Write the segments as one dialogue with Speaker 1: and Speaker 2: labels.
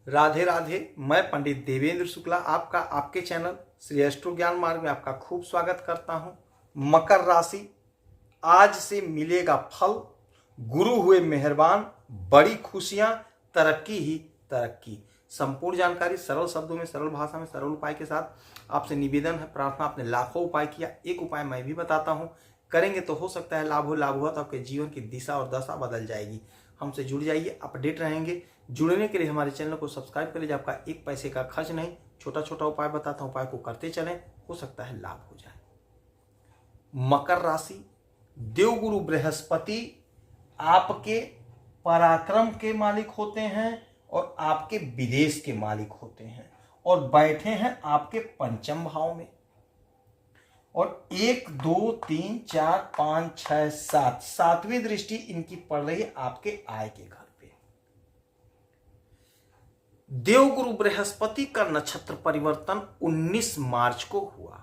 Speaker 1: राधे राधे। मैं पंडित देवेंद्र शुक्ला आपका आपके चैनल श्री एस्ट्रो ज्ञान मार्ग में आपका खूब स्वागत करता हूं। मकर राशि, आज से मिलेगा फल, गुरु हुए मेहरबान, बड़ी खुशियां, तरक्की ही तरक्की। संपूर्ण जानकारी सरल शब्दों में, सरल भाषा में, सरल उपाय के साथ आपसे निवेदन है, प्रार्थना। आपने लाखों उपाय किया, एक उपाय मैं भी बताता हूं, करेंगे तो हो सकता है लाभ हो तो आपके जीवन की दिशा और दशा बदल जाएगी। हमसे जुड़ जाइए, अपडेट रहेंगे। जुड़ने के लिए हमारे चैनल को सब्सक्राइब करिए, आपका एक पैसे का खर्च नहीं। छोटा छोटा उपाय बताता हूं, उपाय को करते चलें, हो सकता है लाभ हो जाए। मकर राशि, देवगुरु बृहस्पति आपके पराक्रम के मालिक होते हैं और आपके विदेश के मालिक होते हैं और बैठे हैं आपके पंचम भाव में। और 1 2 3 4 5 6 7 सातवीं दृष्टि इनकी पड़ रही है आपके आय के घर पे। देवगुरु बृहस्पति का नक्षत्र परिवर्तन 19 मार्च को हुआ,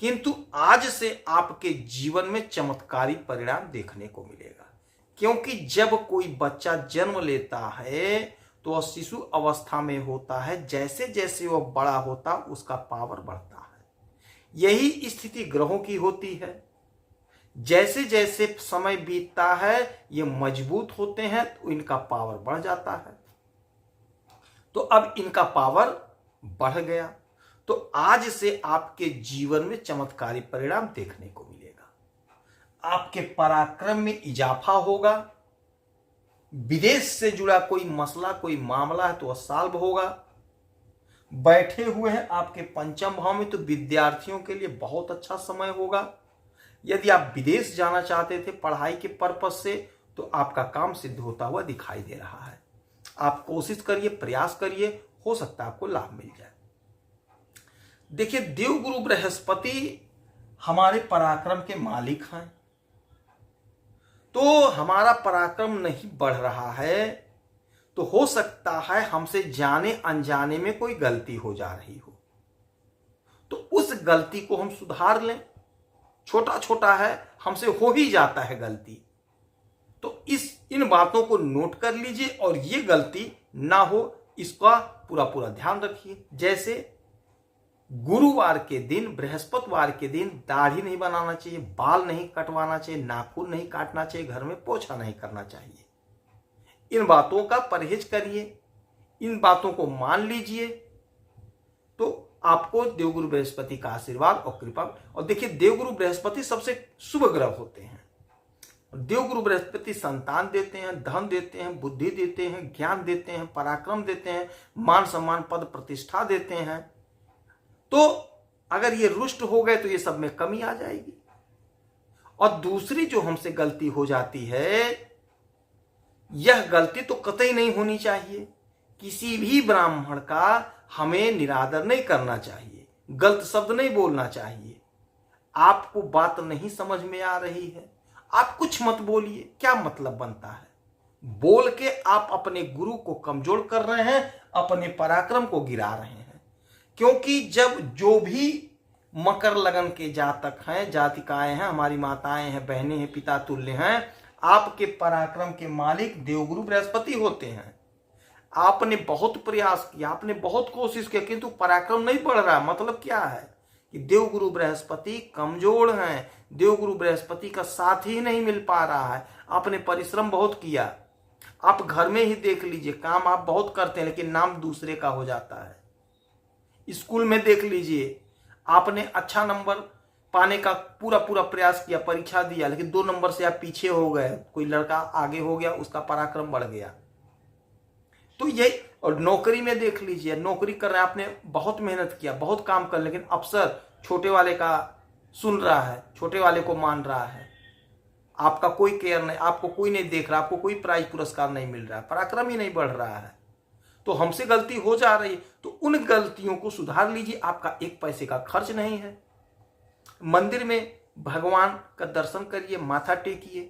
Speaker 1: किंतु आज से आपके जीवन में चमत्कारी परिणाम देखने को मिलेगा। क्योंकि जब कोई बच्चा जन्म लेता है तो वह शिशु अवस्था में होता है, जैसे जैसे वह बड़ा होता उसका पावर बढ़ता है। यही स्थिति ग्रहों की होती है, जैसे जैसे समय बीतता है ये मजबूत होते हैं तो इनका पावर बढ़ जाता है। तो अब इनका पावर बढ़ गया, तो आज से आपके जीवन में चमत्कारी परिणाम देखने को मिलेगा। आपके पराक्रम में इजाफा होगा। विदेश से जुड़ा कोई मसला, कोई मामला है तो वह सॉल्व होगा। बैठे हुए हैं आपके पंचम भाव में, तो विद्यार्थियों के लिए बहुत अच्छा समय होगा। यदि आप विदेश जाना चाहते थे पढ़ाई के पर्पज से, तो आपका काम सिद्ध होता हुआ दिखाई दे रहा है। आप कोशिश करिए, प्रयास करिए, हो सकता है आपको लाभ मिल जाए। देखिए, देवगुरु बृहस्पति हमारे पराक्रम के मालिक हैं, तो हमारा पराक्रम नहीं बढ़ रहा है तो हो सकता है हमसे जाने अनजाने में कोई गलती हो जा रही हो, तो उस गलती को हम सुधार लें। छोटा छोटा है, हमसे हो ही जाता है गलती, तो इन बातों को नोट कर लीजिए और ये गलती ना हो, इसका पूरा पूरा ध्यान रखिए। जैसे गुरुवार के दिन, बृहस्पतिवार के दिन दाढ़ी नहीं बनाना चाहिए, बाल नहीं कटवाना चाहिए, नाखून नहीं काटना चाहिए, घर में पोछा नहीं करना चाहिए। इन बातों का परहेज करिए, इन बातों को मान लीजिए, तो आपको देवगुरु बृहस्पति का आशीर्वाद और कृपा। और देखिए, देवगुरु बृहस्पति सबसे शुभ ग्रह होते हैं। देवगुरु बृहस्पति संतान देते हैं, धन देते हैं, बुद्धि देते हैं, ज्ञान देते हैं, पराक्रम देते हैं, मान सम्मान पद प्रतिष्ठा देते हैं। तो अगर ये रुष्ट हो गए तो ये सब में कमी आ जाएगी। और दूसरी जो हमसे गलती हो जाती है, यह गलती तो कतई नहीं होनी चाहिए। किसी भी ब्राह्मण का हमें निरादर नहीं करना चाहिए, गलत शब्द नहीं बोलना चाहिए। आपको बात नहीं समझ में आ रही है, आप कुछ मत बोलिए, क्या मतलब बनता है? बोल के आप अपने गुरु को कमजोर कर रहे हैं, अपने पराक्रम को गिरा रहे हैं। क्योंकि जब जो भी मकर लगन के जातक हैं, जातिकाएं हैं, हमारी माताएं हैं, बहनें हैं, पिता तुल्य हैं, आपके पराक्रम के मालिक देवगुरु बृहस्पति होते हैं। आपने बहुत प्रयास किया, आपने बहुत कोशिश की, किंतु पराक्रम नहीं बढ़ रहा। मतलब क्या है कि देवगुरु बृहस्पति कमजोर हैं, देवगुरु बृहस्पति का साथ ही नहीं मिल पा रहा है। आपने परिश्रम बहुत किया, आप घर में ही देख लीजिए, काम आप बहुत करते हैं लेकिन नाम दूसरे का हो जाता है। स्कूल में देख लीजिए, आपने अच्छा नंबर पाने का पूरा पूरा प्रयास किया, परीक्षा दिया, लेकिन 2 नंबर से आप पीछे हो गए। कोई लड़का आगे हो गया, उसका पराक्रम बढ़ गया। तो यही, और नौकरी में देख लीजिए, नौकरी कर रहे हैं, आपने बहुत मेहनत किया, बहुत काम कर, लेकिन अफसर छोटे वाले का सुन रहा है, छोटे वाले को मान रहा है। आपका कोई केयर नहीं, आपको कोई नहीं देख रहा, आपको कोई प्राइज पुरस्कार नहीं मिल रहा है, पराक्रम ही नहीं बढ़ रहा है। तो हमसे गलती हो जा रही है, तो उन गलतियों को सुधार लीजिए। आपका एक पैसे का खर्च नहीं है। मंदिर में भगवान का दर्शन करिए, माथा टेकिए,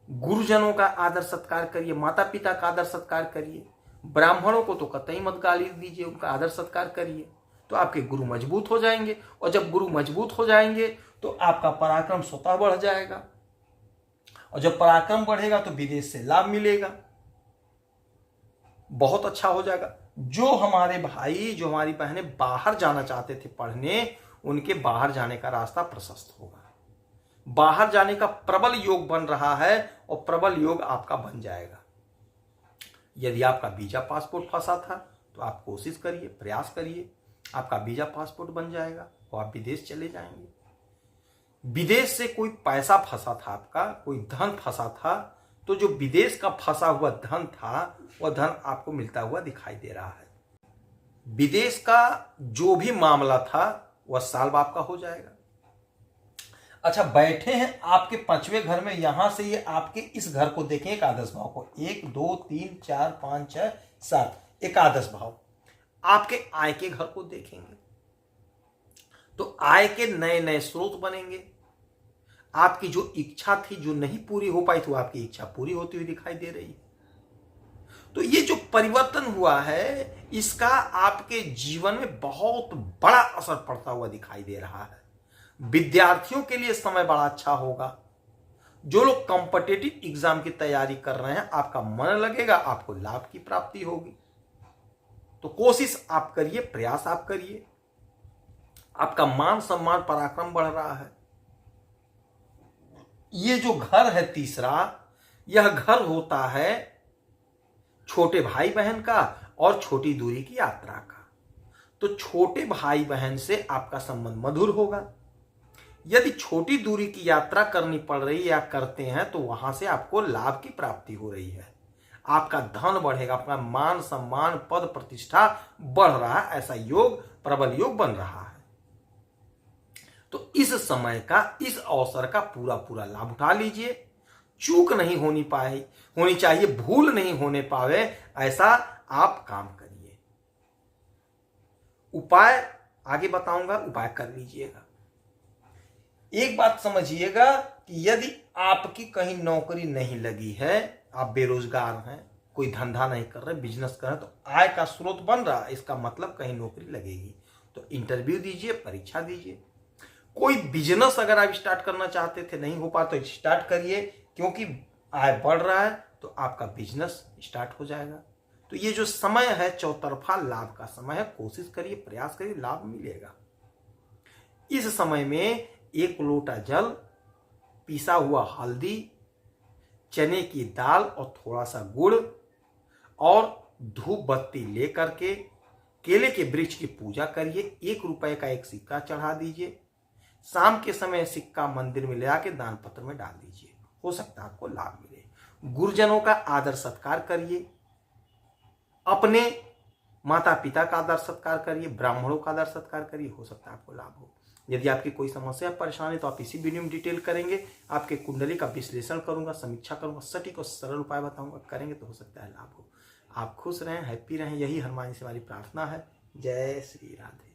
Speaker 1: गुरुजनों का आदर सत्कार करिए, माता पिता का आदर सत्कार करिए। ब्राह्मणों को तो कतई मत गाली दीजिए, उनका आदर सत्कार करिए, तो आपके गुरु मजबूत हो जाएंगे। और जब गुरु मजबूत हो जाएंगे तो आपका पराक्रम स्वतः बढ़ जाएगा, और जब पराक्रम बढ़ेगा तो विदेश से लाभ मिलेगा। बहुत अच्छा हो जाएगा। जो हमारे भाई, जो हमारी बहनें बाहर जाना चाहते थे पढ़ने, उनके बाहर जाने का रास्ता प्रशस्त होगा। बाहर जाने का प्रबल योग बन रहा है और प्रबल योग आपका बन जाएगा। यदि आपका वीजा पासपोर्ट फंसा था तो आप कोशिश करिए, प्रयास करिए, आपका वीजा पासपोर्ट बन जाएगा और आप विदेश चले जाएंगे। विदेश से कोई पैसा फंसा था, आपका कोई धन फंसा था, तो जो विदेश का फंसा हुआ धन था वह धन आपको मिलता हुआ दिखाई दे रहा है। विदेश का जो भी मामला था वह सॉल्व आपका हो जाएगा। अच्छा, बैठे हैं आपके पांचवें घर में, यहां से ये आपके इस घर को देखें, एकादश भाव को, 1 2 3 4 5 6 7, एकादश भाव। आपके आय के घर को देखेंगे तो आय के नए नए स्रोत बनेंगे। आपकी जो इच्छा थी, जो नहीं पूरी हो पाई थी, आपकी इच्छा पूरी होती हुई दिखाई दे रही है। तो ये जो परिवर्तन हुआ है, इसका आपके जीवन में बहुत बड़ा असर पड़ता हुआ दिखाई दे रहा है। विद्यार्थियों के लिए समय बड़ा अच्छा होगा। जो लोग कॉम्पिटिटिव एग्जाम की तैयारी कर रहे हैं, आपका मन लगेगा, आपको लाभ की प्राप्ति होगी। तो कोशिश आप करिए, प्रयास आप करिए। आपका मान सम्मान पराक्रम बढ़ रहा है। ये जो घर है तीसरा, यह घर होता है छोटे भाई बहन का और छोटी दूरी की यात्रा का। तो छोटे भाई बहन से आपका संबंध मधुर होगा। यदि छोटी दूरी की यात्रा करनी पड़ रही है या करते हैं तो वहां से आपको लाभ की प्राप्ति हो रही है। आपका धन बढ़ेगा, आपका मान सम्मान पद प्रतिष्ठा बढ़ रहा है। ऐसा योग, प्रबल योग बन रहा है। तो इस समय का, इस अवसर का पूरा पूरा लाभ उठा लीजिए। चूक नहीं होनी चाहिए, भूल नहीं होने पावे, ऐसा आप काम करिए। उपाय आगे बताऊंगा, उपाय कर लीजिएगा। एक बात समझिएगा कि यदि आपकी कहीं नौकरी नहीं लगी है, आप बेरोजगार हैं, कोई धंधा नहीं कर रहे, बिजनेस कर रहे, तो आय का स्रोत बन रहा है, इसका मतलब कहीं नौकरी लगेगी। तो इंटरव्यू दीजिए, परीक्षा दीजिए। कोई बिजनेस अगर आप स्टार्ट करना चाहते थे, नहीं हो पाता, तो स्टार्ट करिए, क्योंकि आय बढ़ रहा है तो आपका बिजनेस स्टार्ट हो जाएगा। तो ये जो समय है चौतरफा लाभ का समय है। कोशिश करिए, प्रयास करिए, लाभ मिलेगा। इस समय में 1 लोटा जल, पिसा हुआ हल्दी, चने की दाल और थोड़ा सा गुड़ और धूप बत्ती लेकर के केले के वृक्ष की पूजा करिए। 1 रुपए का एक सिक्का चढ़ा दीजिए। शाम के समय सिक्का मंदिर में ले आके दान पत्र में डाल दीजिए, हो सकता है आपको लाभ मिले। गुरुजनों का आदर सत्कार करिए, अपने माता पिता का आदर सत्कार करिए, ब्राह्मणों का आदर सत्कार करिए, हो सकता है आपको लाभ हो। यदि आपकी कोई समस्या परेशानी तो आप इसी वीडियो में डिटेल करेंगे। आपके कुंडली का विश्लेषण करूंगा, समीक्षा करूंगा, सटीक और सरल उपाय बताऊंगा, करेंगे तो हो सकता है लाभ हो। आप खुश रहें, हैप्पी रहें, यही हनुमान जी से हमारी प्रार्थना है। जय श्री राधे।